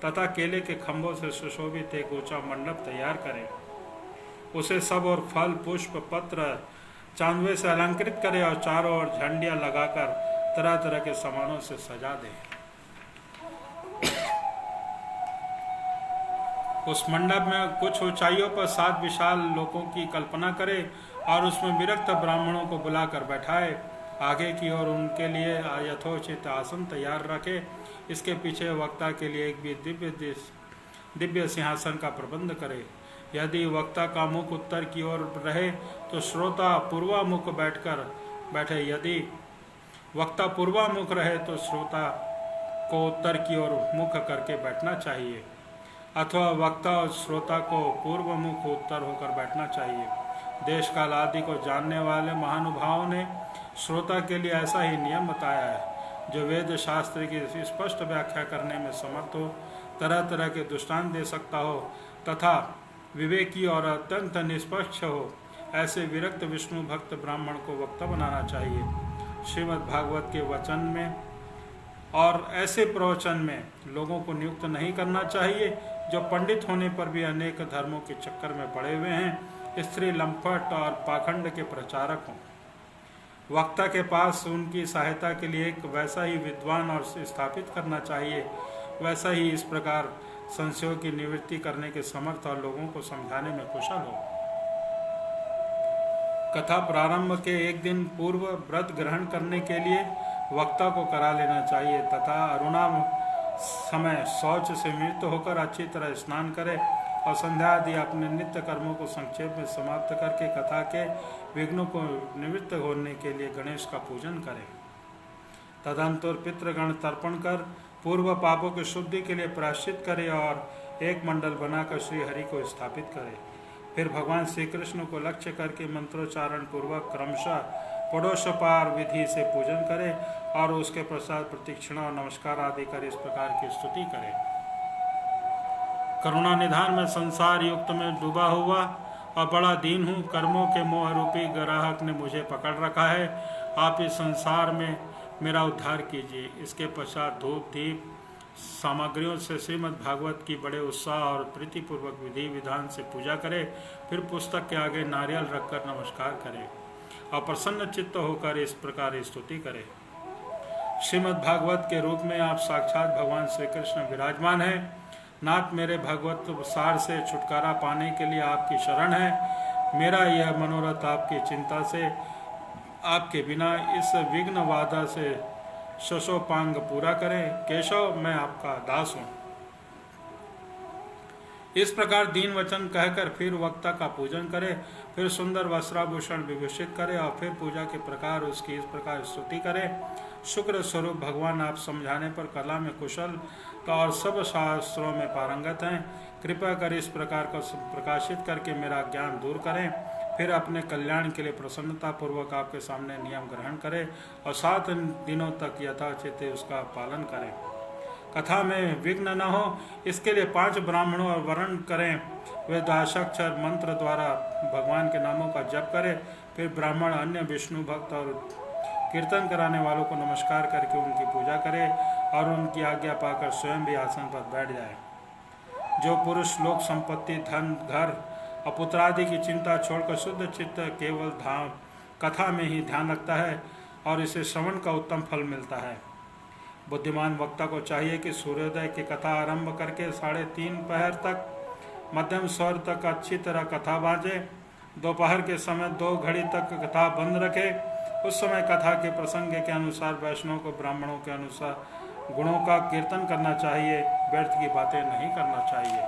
तथा केले के खंभों से सुशोभित एक ऊंचा मंडप तैयार करे। उसे सब और फल, पुष्प, पत्र, चांदवे से अलंकृत करे और चारों ओर झंडियां लगाकर तरह तरह के सामानों से सजा दे। उस मंडप में कुछ ऊंचाइयों पर 7 विशाल लोकों की कल्पना करे और उसमें विरक्त ब्राह्मणों को बुलाकर बैठाए। आगे की ओर उनके लिए यथोचित आसन तैयार रखे। इसके पीछे वक्ता के लिए एक भी दिव्य सिंहासन का प्रबंध करे। यदि वक्ता का मुख उत्तर की ओर रहे तो श्रोता पूर्वामुख बैठे। यदि वक्ता पूर्वामुख रहे तो श्रोता को उत्तर की ओर मुख करके बैठना चाहिए, अथवा वक्ता और श्रोता को पूर्व मुख उत्तर होकर बैठना चाहिए। देश काल आदि को जानने वाले महानुभावों ने श्रोता के लिए ऐसा ही नियम बताया है, जो वेद शास्त्र की स्पष्ट व्याख्या करने में समर्थ हो, तरह तरह के दृष्टांत दे सकता हो तथा विवेकी और अत्यंत निष्पक्ष हो। ऐसे विरक्त विष्णु भक्त ब्राह्मण को वक्ता बनाना चाहिए। श्रीमद् भागवत के वचन में और ऐसे प्रवचन में लोगों को नियुक्त नहीं करना चाहिए जो पंडित होने पर भी अनेक धर्मों के चक्कर में पड़े हुए हैं, स्त्री लंपट और पाखंड के प्रचारक हों। वक्ता के पास उनकी सहायता के लिए एक वैसा ही विद्वान और स्थापित करना चाहिए, वैसा ही इस प्रकार संशयों की निवृत्ति करने के समर्थ और लोगों को समझाने में कुशल हो। कथा प्रारंभ के एक दिन पूर्व व्रत ग्रहण करने के लिए वक्ता को करा लेना चाहिए तथा अरुणाम समय शौच से मृत होकर अच्छी तरह स्नान करे और संध्या आदि अपने नित्य कर्मों को संक्षेप में समाप्त करके कथा के विघ्नों को निवृत्त होने के लिए गणेश का पूजन करे। तदंतर पितृगण तर्पण कर पूर्व पापों की शुद्धि के लिए प्रायश्चित करे और एक मंडल बनाकर श्री हरि को स्थापित करे। फिर भगवान श्री कृष्ण को लक्ष्य करके मंत्रोच्चारण पूर्वक क्रमशः पड़ोसोपार विधि से पूजन करे और उसके पश्चात प्रतीक्षण और नमस्कार आदि कर इस प्रकार की स्तुति करे। करुणा निधान में संसार युक्त में डूबा हुआ और बड़ा दीन हूँ। कर्मों के मोह रूपी ग्राहक ने मुझे पकड़ रखा है। आप इस संसार में मेरा उद्धार कीजिए। इसके पश्चात धूप दीप सामग्रियों से श्रीमद् भागवत की बड़े उत्साह और प्रीतिपूर्वक विधि विधान से पूजा करे। फिर पुस्तक के आगे नारियल रखकर नमस्कार करे और प्रसन्न चित्त होकर इस प्रकार स्तुति करे। श्रीमद् भागवत के रूप में आप साक्षात भगवान श्री कृष्ण विराजमान है। नाथ, मेरे भगवत सार से छुटकारा पाने के लिए आपकी शरण है। मेरा यह मनोरथ आपकी चिंता से, आपके बिना इस विघ्न बाधा से शशोपांग पूरा करें। केशव, मैं आपका दास हूँ। इस प्रकार दीन वचन कहकर फिर वक्ता का पूजन करे, फिर सुंदर वस्त्राभूषण विभूषित करे और फिर पूजा के प्रकार उसकी इस प्रकार स्तुति करे। शुक्र स्वरूप भगवान, आप समझाने पर कला में कुशल और सब शास्त्रों में पारंगत हैं। कृपया कर इस प्रकार को प्रकाशित करके मेरा ज्ञान दूर करें। फिर अपने कल्याण के लिए प्रसन्नता पूर्वक आपके सामने नियम ग्रहण करें और 7 दिनों तक यथाचित उसका पालन करें। कथा में विघ्न न हो, इसके लिए 5 ब्राह्मणों और वर्ण करें। वे दशाक्षर मंत्र द्वारा भगवान के नामों का जप करें। फिर ब्राह्मण अन्य विष्णु भक्त और कीर्तन कराने वालों को नमस्कार करके उनकी पूजा करे और उनकी आज्ञा पाकर स्वयं भी आसन पर बैठ जाए। जो पुरुष लोक संपत्ति, धन, घर और पुत्रादि की चिंता छोड़कर शुद्ध चित्त केवल धाम कथा में ही ध्यान रखता है और इसे श्रवण का उत्तम फल मिलता है। बुद्धिमान वक्ता को चाहिए कि सूर्योदय की कथा आरंभ करके 3:30 पहर तक मध्यम स्वर तक अच्छी तरह कथा बाजे। दोपहर के समय 2 घड़ी तक कथा बंद रखे। उस समय कथा के प्रसंग के अनुसार वैष्णव को ब्राह्मणों के अनुसार गुणों का कीर्तन करना चाहिए। व्यर्थ की बातें नहीं करना चाहिए।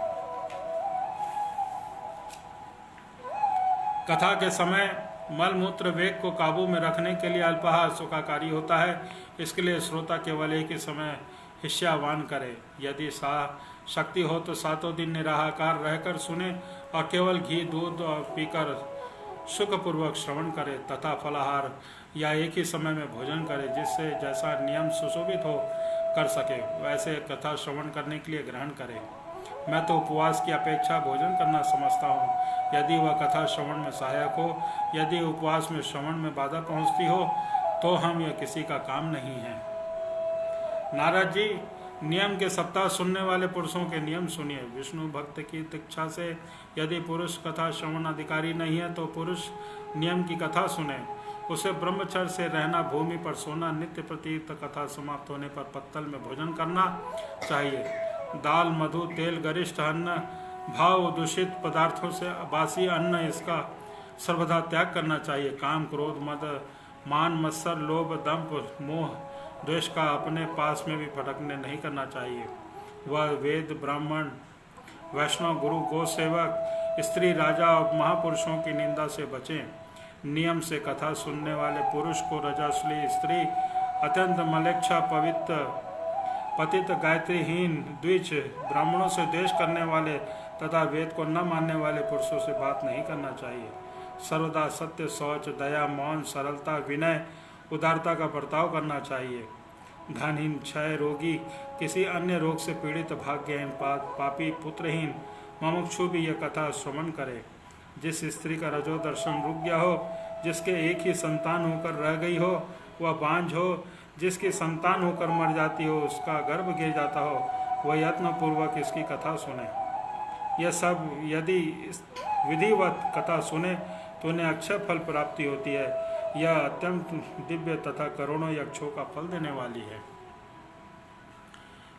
कथा के समय मल मूत्र वेग को काबू में रखने के लिए अल्पाहार सुखाकारी होता है। इसके लिए श्रोता केवल एक ही समय हिस्सावान करे। यदि शक्ति हो तो 7 दिन निराहार रहकर सुने और केवल घी दूध पीकर सुखपूर्वक श्रवण करे तथा फलाहार या एक ही समय में भोजन करे, जिससे जैसा नियम सुशोभित हो कर सके वैसे कथा श्रवण करने के लिए ग्रहण करे। मैं तो उपवास की अपेक्षा भोजन करना समझता हूँ, यदि वह कथा श्रवण में सहायक हो। यदि उपवास में श्रवण में बाधा पहुँचती हो तो हम यह किसी का काम नहीं है। नारद जी, नियम के सप्ताह सुनने वाले पुरुषों के नियम सुनिए। विष्णु भक्त की दीक्षा से यदि पुरुष कथा श्रवण अधिकारी नहीं है तो पुरुष नियम की कथा सुने। उसे ब्रह्मचर्य से रहना, भूमि पर सोना, नित्य प्रतीत कथा समाप्त होने पर पत्तल में भोजन करना चाहिए। दाल, मधु, तेल, गरिष्ठ अन्न भाव दूषित पदार्थों से बासी अन्न इसका सर्वदा त्याग करना चाहिए। काम, क्रोध, मद, मान, मत्सर, लोभ, दंभ, मोह, द्वेष का अपने पास में भी फटकने नहीं करना चाहिए। वह वेद, ब्राह्मण, वैष्णव, गुरु, गौ सेवक, स्त्री, राजा और महापुरुषों की निंदा से बचें। नियम से कथा सुनने वाले पुरुष को रजस्वली स्त्री, अत्यंत मलेच्छा, पवित्र, पतित, गायत्रीहीन, द्विज, ब्राह्मणों से द्वेष करने वाले तथा वेद को न मानने वाले पुरुषों से बात नहीं करना चाहिए। सर्वदा सत्य, शौच, दया, मौन, सरलता, विनय, उदारता का बर्ताव करना चाहिए। धनहीन, क्षय रोगी, किसी अन्य रोग से पीड़ित, भाग्यहीन, पापी, पुत्रहीन, मुमुक्षु भी यह कथा श्रवण करे। जिस स्त्री का रजो दर्शन रुक गया हो, जिसके एक ही संतान होकर रह गई हो, वह बांझ हो, जिसकी संतान होकर मर जाती हो, उसका गर्भ गिर जाता हो, वह यत्न पूर्वक इसकी कथा सुने। यह सब यदि विधिवत कथा सुने तो उन्हें अक्षय फल प्राप्ति होती है। यह अत्यंत दिव्य तथा करोड़ों यक्षों का फल देने वाली है।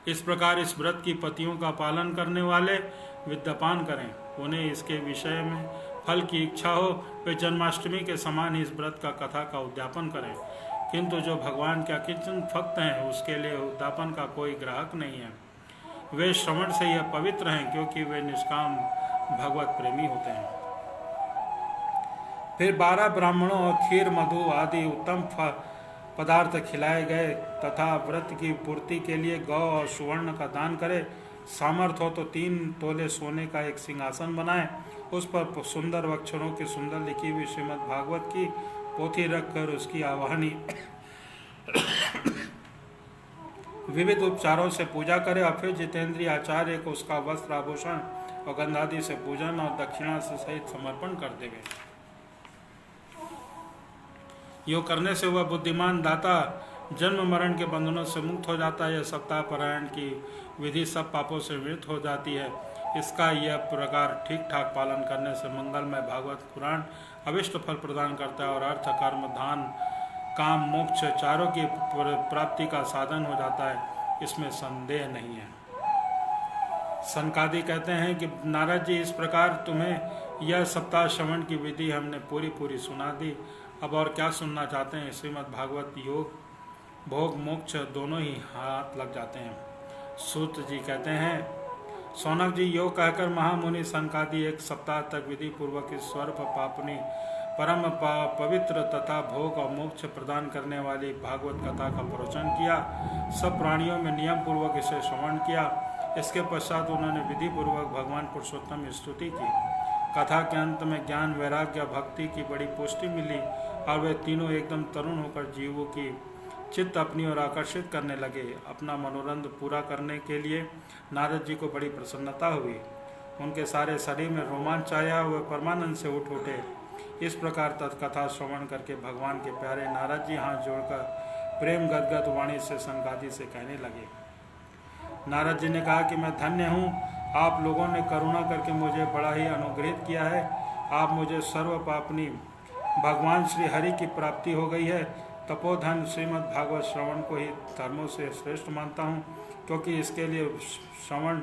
इस प्रकार इस व्रत की पतियों का पालन करने वाले विद्यापान करें। उन्हें इसके विषय में फल की इच्छा हो, वे जन्माष्टमी के समान इस व्रत का कथा का उद्यापन करें। किंतु जो भगवान के अकिंचन भक्त हैं, उसके लिए उद्यापन का कोई ग्राहक नहीं है। वे श्रवण से यह पवित्र हैं, क्योंकि वे निष्काम भगवत प्रेमी होते हैं। फिर 12 ब्राह्मणों और खीर, मधु आदि उत्तम पदार्थ खिलाए गए तथा व्रत की पूर्ति के लिए गौ और सुवर्ण का दान करे। सामर्थ्य हो तो 3 तोले सोने का एक सिंहासन बनाए, उस पर सुंदर अक्षरों की सुंदर लिखी हुई श्रीमद् भागवत की पोथी रखकर उसकी आवाहनी विविध उपचारों से पूजा करे। और फिर जितेंद्रीय आचार्य को उसका वस्त्र, आभूषण और गंधादि से पूजन और दक्षिणा से सहित समर्पण कर देवे। यो करने से वह बुद्धिमान दाता जन्म मरण के बंधनों से मुक्त हो जाता है। सप्ताह पारायण की विधि सब पापों से मुक्त हो जाती है। इसका यह प्रकार ठीक ठाक पालन करने से मंगलमय भागवत पुराण अभिष्ट फल प्रदान करता है और अर्थ, कर्म, दान, काम, मोक्ष चारों की प्राप्ति का साधन हो जाता है। इसमें संदेह नहीं है। सनकादि कहते हैं कि नारद जी, इस प्रकार तुम्हें यह सप्ताह श्रवण की विधि हमने पूरी सुना दी। अब और क्या सुनना चाहते हैं? श्रीमद् भागवत योग, भोग, मोक्ष दोनों ही हाथ लग जाते हैं। सूत जी कहते हैं, सौनक जी, योग कहकर महामुनि सनकादि 1 सप्ताह तक विधि पूर्वक इस स्वरूप पापनी परम पवित्र तथा भोग और मोक्ष प्रदान करने वाली भागवत कथा का प्रवचन किया। सब प्राणियों में नियम पूर्वक इसे श्रवण किया। इसके पश्चात उन्होंने विधि पूर्वक भगवान पुरुषोत्तम की स्तुति की। कथा के अंत में ज्ञान, वैराग्य, भक्ति की बड़ी पुष्टि मिली और वे तीनों एकदम तरुण होकर जीवों की चित्त अपनी ओर आकर्षित करने लगे। अपना मनोरंज पूरा करने के लिए नारद जी को बड़ी प्रसन्नता हुई। उनके सारे शरीर में रोमांच आया, वे परमानंद से उठ उठे। इस प्रकार तत्कथा श्रवण करके भगवान के प्यारे नारद जी हाथ जोड़कर प्रेम गदगद वाणी से सनकादि से कहने लगे। नारद जी ने कहा कि मैं धन्य हूँ, आप लोगों ने करुणा करके मुझे बड़ा ही अनुग्रहित किया है। आप मुझे सर्व पापनी भगवान श्री हरि की प्राप्ति हो गई है। तपोधन श्रीमद् भागवत श्रवण को ही धर्मों से श्रेष्ठ मानता हूँ, क्योंकि इसके लिए श्रवण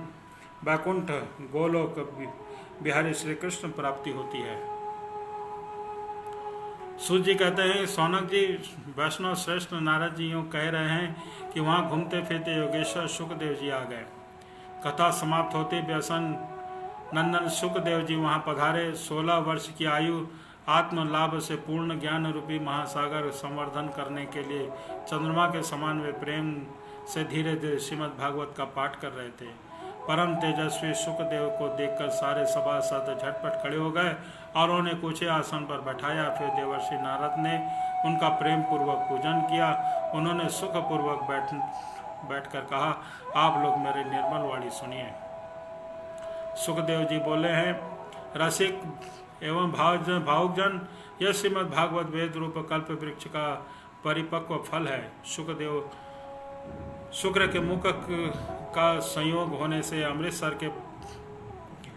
वैकुंठ गोलोक बिहारी श्री कृष्ण प्राप्ति होती है। सूत जी कहते हैं, सौनक जी, वैष्णव श्रेष्ठ नारद जी यूँ कह रहे हैं कि वहाँ घूमते फिरते योगेश्वर सुखदेव जी आ गए। कथा समाप्त होते व्यसन नंदन सुखदेव जी वहाँ पधारे। 16 वर्ष की आयु आत्म लाभ से पूर्ण ज्ञान रूपी महासागर संवर्धन करने के लिए चंद्रमा के समान वे प्रेम से धीरे धीरे श्रीमद् भागवत का पाठ कर रहे थे। परम तेजस्वी सुखदेव को देखकर सारे सभासद झटपट खड़े हो गए और उन्हें ऊंचे आसन पर बैठाया। फिर देवर्षि नारद ने उनका प्रेम पूर्वक पूजन किया। उन्होंने सुखपूर्वक बैठकर कहा, आप लोग मेरे निर्मल वाणी सुनिए। सुखदेव जी बोले हैं, रसिक एवं भावुकजन, यह श्रीमद् भागवत वेद रूप कल्प वृक्ष का परिपक्व फल है। सुखदेव शुक्र के मुख का संयोग होने से अमृतसर के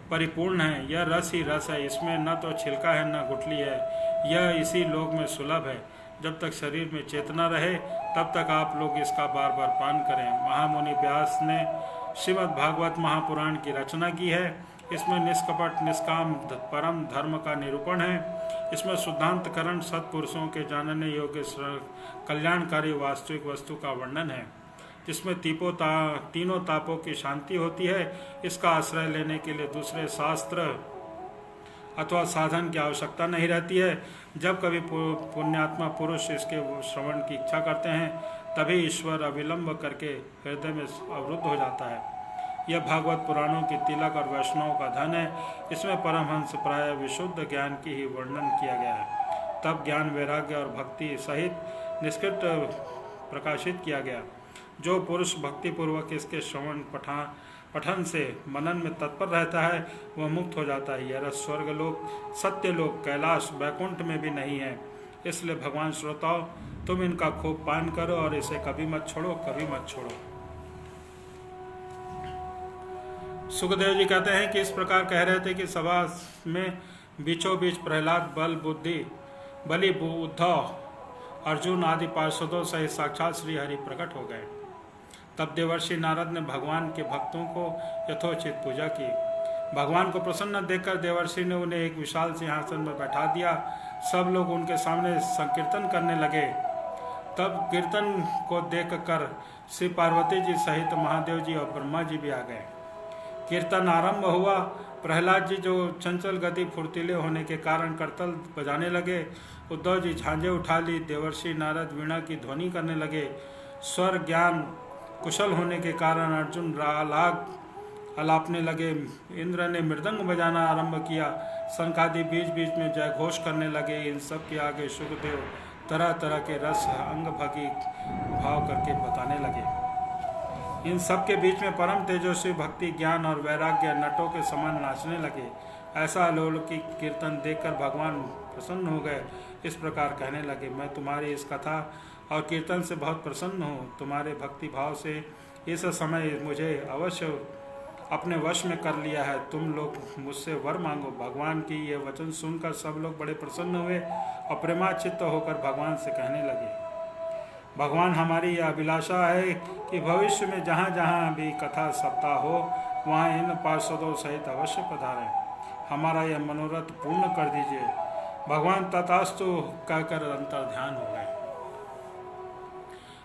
परिपूर्ण है। यह रस ही रस है, इसमें न तो छिलका है न गुठली है। यह इसी लोक में सुलभ है। जब तक शरीर में चेतना रहे तब तक आप लोग इसका बार बार पान करें। महामुनि व्यास ने श्रीमद् भागवत महापुराण की रचना की है। इसमें निष्कपट निष्काम परम धर्म का निरूपण है। इसमें शुद्धांतकरण सत्पुरुषों के जानने योग्य कल्याणकारी वास्तविक वस्तु का वर्णन है, जिसमें तीनों तापों की शांति होती है। इसका आश्रय लेने के लिए दूसरे शास्त्र अथवा साधन की आवश्यकता नहीं रहती है। जब कभी पुण्यात्मा पुरुष इसके श्रवण की इच्छा करते हैं, तभी ईश्वर अविलंब करके हृदय में अवरुद्ध हो जाता है। यह भागवत पुराणों की तिलक और वैष्णव का धन है। इसमें परमहंस प्राय विशुद्ध ज्ञान की ही वर्णन किया गया है। तब ज्ञान, वैराग्य और भक्ति सहित निष्कृत प्रकाशित किया गया। जो पुरुष भक्तिपूर्वक इसके श्रवण पठन से मनन में तत्पर रहता है, वह मुक्त हो जाता है। यह रस स्वर्गलोक, सत्यलोक, कैलाश, वैकुंठ में भी नहीं है। इसलिए भगवान श्रोताओं, तुम इनका खूब पान करो और इसे कभी मत छोड़ो, कभी मत छोड़ो। सुखदेव जी कहते हैं कि इस प्रकार कह रहे थे कि सभा में बीचों बीच प्रहलाद, बलि, उद्धव, अर्जुन आदि पार्षदों सहित साक्षात श्री हरि प्रकट हो गए। तब देवर्षि नारद ने भगवान के भक्तों को यथोचित पूजा की। भगवान को प्रसन्न देखकर देवर्षि ने उन्हें एक विशाल सिंहासन में बैठा दिया। सब लोग उनके सामने संकीर्तन करने लगे। तब कीर्तन को देखकर श्री पार्वती जी सहित महादेव जी और ब्रह्मा जी भी आ गए। कीर्तन आरंभ हुआ। प्रहलाद जी, जो चंचल गति फुर्तीले होने के कारण करतल बजाने लगे। उद्धव जी झांझे उठा ली। देवर्षि नारद वीणा की ध्वनि करने लगे। स्वर ज्ञान कुशल होने के कारण अर्जुन राग अलापने लगे। इंद्र ने मृदंग बजाना आरंभ किया। शंखादि बीच बीच में जय घोष करने लगे। इन सब के आगे सुखदेव तरह तरह के रस अंग भगी भाव करके बताने लगे। इन सब के बीच में परम तेजस्वी भक्ति, ज्ञान और वैराग्य नटों के समान नाचने लगे। ऐसा अलौकिक कीर्तन देखकर भगवान प्रसन्न हो गए। इस प्रकार कहने लगे, मैं तुम्हारी इस कथा और कीर्तन से बहुत प्रसन्न हूँ। तुम्हारे भक्ति भाव से इस समय मुझे अवश्य अपने वश में कर लिया है। तुम लोग मुझसे वर मांगो। भगवान की ये वचन सुनकर सब लोग बड़े प्रसन्न हुए और प्रेमाचित्त होकर भगवान से कहने लगे, भगवान, हमारी यह अभिलाषा है कि भविष्य में जहाँ जहाँ भी कथा सप्ताह हो, वहाँ इन पार्षदों सहित अवश्य पधारें। हमारा यह मनोरथ पूर्ण कर दीजिए। भगवान तथास्तु कहकर अंतर ध्यान हो गए।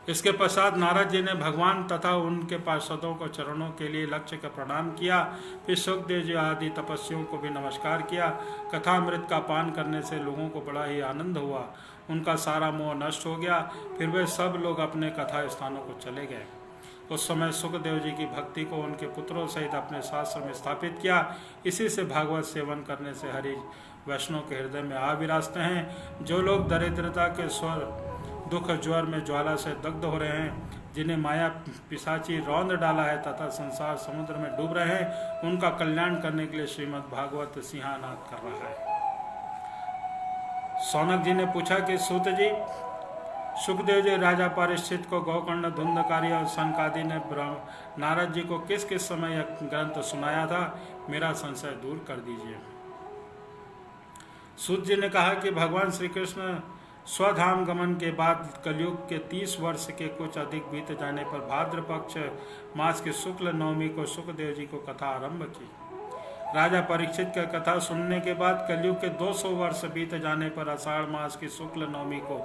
इसके पश्चात नारद जी ने भगवान तथा उनके पार्षदों को चरणों के लिए लक्ष्य का प्रणाम किया। फिर सुखदेव जी आदि तपस्वियों को भी नमस्कार किया। कथामृत का पान करने से लोगों को बड़ा ही आनंद हुआ। उनका सारा मोह नष्ट हो गया। फिर वे सब लोग अपने कथा स्थानों को चले गए। उस समय सुखदेव जी की भक्ति को उनके पुत्रों सहित अपने शास्त्र में स्थापित किया। इसी से भागवत सेवन करने से हरि वैष्णव के हृदय में आ विराजते हैं। जो लोग दरिद्रता के स्वर, दुख, ज्वर में ज्वाला से दग्ध हो रहे हैं, जिन्हें माया पिशाची रौंद डाला है तथा संसार समुद्र में डूब रहे हैं, उनका कल्याण करने के लिए श्रीमद् भागवत सिंहानाद कर रहा है। सौनक जी ने पूछा कि सूत जी, सुखदेव जी राजा परीक्षित को गौकर्ण, धुंधकारी और सनकादि ने नारद जी को किस किस समय यह ग्रंथ सुनाया था, मेरा संशय दूर कर दीजिए। सूत जी ने कहा कि भगवान श्री कृष्ण स्वधाम गमन के बाद कलयुग के 30 वर्ष के कुछ अधिक बीत जाने पर भाद्र पक्ष मास की शुक्ल नवमी को सुखदेव जी को कथा आरंभ की। राजा परीक्षित का कथा सुनने के बाद कलयुग के 200 वर्ष बीत जाने पर आषाढ़ मास की शुक्ल नवमी को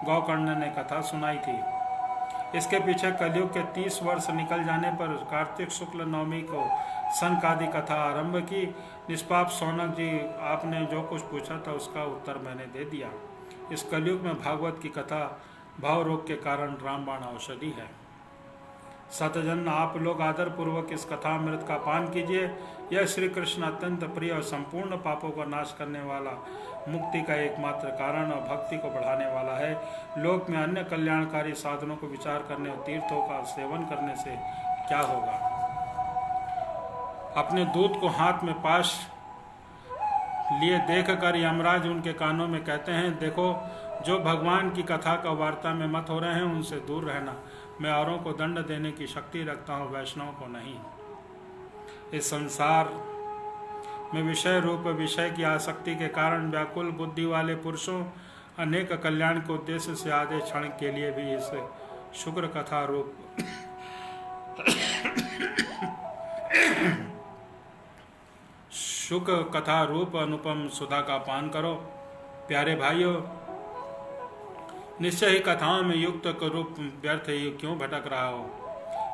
गौकर्ण ने कथा सुनाई थी। इसके पीछे कलयुग के 30 वर्ष निकल जाने पर कार्तिक शुक्ल नवमी को सनकादि कथा आरंभ की। निष्पाप सौनक जी, आपने जो कुछ पूछा था उसका उत्तर मैंने दे दिया। इस कलयुग में भागवत की कथा भाव रोग के कारण रामबाण औषधि है। सतजन, आप लोग आदर पूर्वक इस कथा अमृत का पान कीजिए। यह श्री कृष्ण अत्यंत प्रिय और संपूर्ण पापों का नाश करने वाला, मुक्ति का एकमात्र कारण और भक्ति को बढ़ाने वाला है। लोक में अन्य कल्याणकारी साधनों को विचार करने और तीर्थों का सेवन करने से क्या होगा। अपने दूत को हाथ में पाश लिए देखकर यमराज उनके कानों में कहते हैं, देखो, जो भगवान की कथा का वार्ता में मत हो रहे हैं उनसे दूर रहना। मैं औरों को दंड देने की शक्ति रखता हूँ, वैष्णव को नहीं। इस संसार में विषय रूप विषय की आसक्ति के कारण व्याकुल बुद्धि वाले पुरुषों अनेक कल्याण के उद्देश्य से आधे क्षण के लिए भी इस शुक्र कथा रूप शुक कथा रूप अनुपम सुधा का पान करो। प्यारे भाइयों, निश्चय ही कथाओं में युक्त रूप व्यर्थ ही क्यों भटक रहा हो।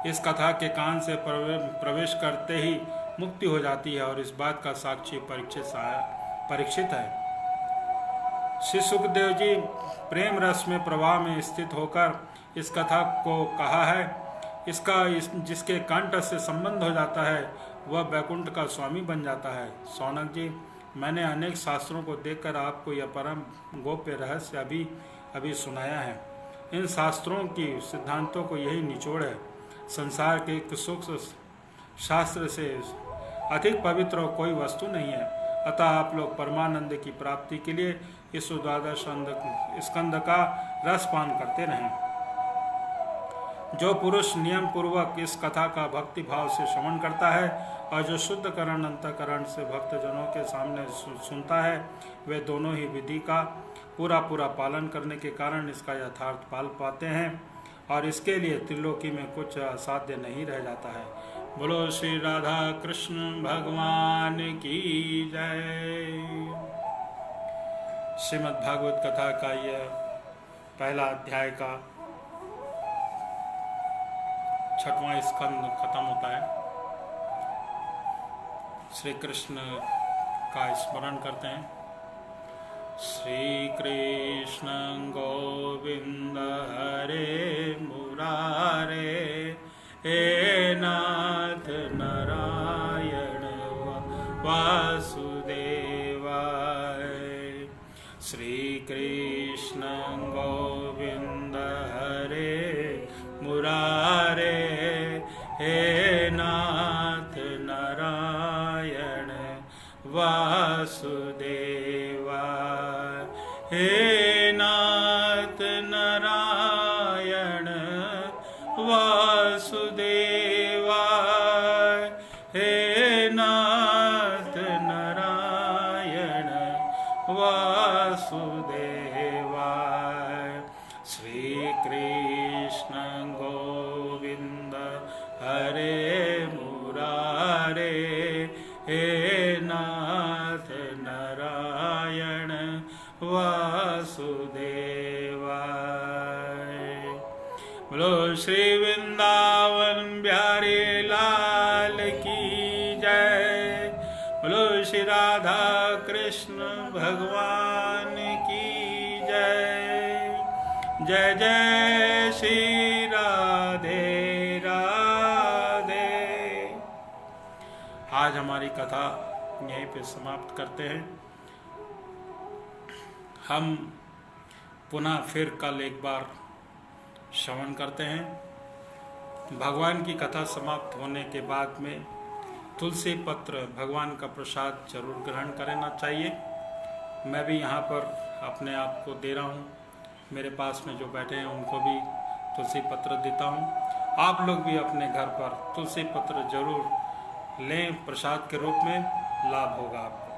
इस कथा के कान से प्रवेश करते ही मुक्ति हो जाती है और इस बात का साक्षी परीक्षित है। श्री सुखदेव जी प्रेम रस में प्रवाह में स्थित होकर इस कथा को कहा है। जिसके कंठ से संबंध हो जाता है वह वैकुंठ का स्वामी बन जाता है। शौनक जी, मैंने अनेक शास्त्रों को देखकर आपको यह परम गोप्य रहस्य अभी सुनाया है। इन शास्त्रों की सिद्धांतों को यही निचोड़ है। संसार के सुख शास्त्र से अधिक पवित्र और कोई वस्तु नहीं है। अतः आप लोग परमानंद की प्राप्ति के लिए इस द्वादश स्कंद का रसपान करते रहें। जो पुरुष नियम पूर्वक इस कथा का भक्ति भाव से श्रवण करता है और जो शुद्ध करण अंतःकरण से भक्तजनों के सामने सुनता है, वे दोनों ही विधि का पूरा पालन करने के कारण इसका यथार्थ पाल पाते हैं और इसके लिए त्रिलोकी में कुछ असाध्य नहीं रह जाता है। बोलो श्री राधा कृष्ण भगवान की जय। श्रीमद् भागवत कथा का यह पहला अध्याय का 6वां स्कंद खत्म होता है। श्री कृष्ण का स्मरण करते हैं। श्री कृष्ण गोविंद हरे मुरारे, हे नाथ नारायण वासुदेवाय। श्री कृष्ण गोविंद हरे मुरारे, हे नाथ नारायण वासुदेवाय। हे नाथ नारायण वासुदेवाय। हे नाथ नारायण वासुदेवाय। श्री कृष्ण गोविंद हरे मुरारे, हे नाथ नारायण वासुदेवाय। बोलो श्री वृंदावन बिहारी लाल की जय। बोलो श्री राधा कृष्ण भगवान की जय। जय जय श्री राधे राधे। आज हमारी कथा यहीं पे समाप्त करते हैं। हम पुनः फिर कल एक बार श्रवण करते हैं। भगवान की कथा समाप्त होने के बाद में तुलसी पत्र भगवान का प्रसाद जरूर ग्रहण करना चाहिए। मैं भी यहाँ पर अपने आप को दे रहा हूँ। मेरे पास में जो बैठे हैं उनको भी तुलसी पत्र देता हूँ। आप लोग भी अपने घर पर तुलसी पत्र जरूर लें, प्रसाद के रूप में लाभ होगा आपको।